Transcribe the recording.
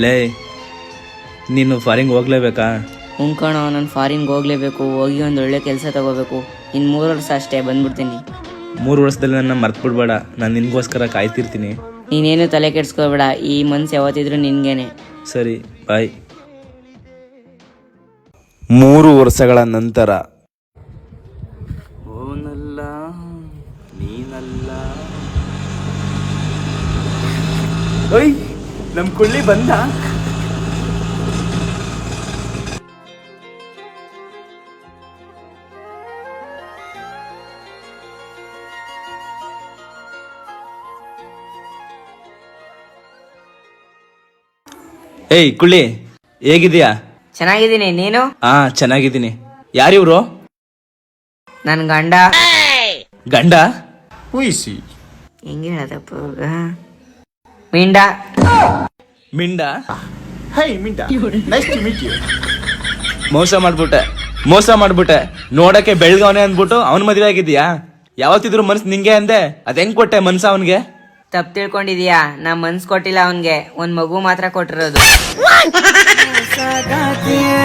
ಲೇ ನೀನು ಫಾರಿಂಗ್ ಹೋಗ್ಲೇಬೇಕಾ? ಕಣೋ, ನಾನು ಫಾರಿನ್ಗೆ ಹೋಗ್ಲೇಬೇಕು. ಹೋಗಿ ಒಂದು ಒಳ್ಳೆ ಕೆಲಸ ತಗೋಬೇಕು. ಇನ್ನು 3 ವರ್ಷ ಅಷ್ಟೇ, ಬಂದ್ಬಿಡ್ತೀನಿ. 3 ವರ್ಷದಲ್ಲಿ ನನ್ನ ಮರ್ತು ಬಿಡ್ಬೇಡ, ನಾನು ನಿನ್ಗೋಸ್ಕರ ಕಾಯ್ತಿರ್ತೀನಿ. ನೀನೇನು ತಲೆ ಕೆಡ್ಸ್ಕೋಬೇಡ, ಈ ಮನ್ಸು ಯಾವತ್ತಿದ್ರು ನಿನ್ಗೇನೆ. ಸರಿ, ಬಾಯ್. 3 ವರ್ಷಗಳ ನಂತರ. ಓನಲ್ಲ ನೀನಲ್ಲ. ಓಯ್, ನಮ್ ಕುಳ್ಳಿ ಬಂದ. ಏಯ್ ಕುಳ್ಳಿ, ಹೇಗಿದ್ಯಾ? ಚೆನ್ನಾಗಿದ್ದೀನಿ, ನೀನು? ಚೆನ್ನಾಗಿದ್ದೀನಿ. ಯಾರಿವ್ರು? ನನ್ ಗಂಡ. ಗಂಡ? ಹೆಂಗೆ ಹೇಳದಪ್ಪ ಮಿಂಡ. ಮಿಂಡ? Nice to meet you. ಮೋಸ ಮಾಡ್ಬಿಟ್ಟೆ. ನೋಡಕ್ಕೆ ಬೆಳ್ಗವನೆ ಅಂದ್ಬಿಟ್ಟು ಅವನ್ ಮದ್ವೆ ಆಗಿದ್ಯಾ? ಯಾವತ್ತಿದ್ರು ಮನ್ಸ್ ನಿಂಗೆ ಅಂದೆ, ಅದ್ ಹೆಂಗ್ ಕೊಟ್ಟೆ ಮನ್ಸ ಅವನ್ಗೆ? ತಪ್ಪು ತಿಳ್ಕೊಂಡಿದೀಯಾ? ನಾ ಮನ್ಸ್ ಕೊಟ್ಟಿಲ್ಲ ಅವನ್ಗೆ, ಒಂದ್ ಮಗು ಮಾತ್ರ ಕೊಟ್ಟಿರೋದು. ಮೋಸ ಗಾತಿಯೇ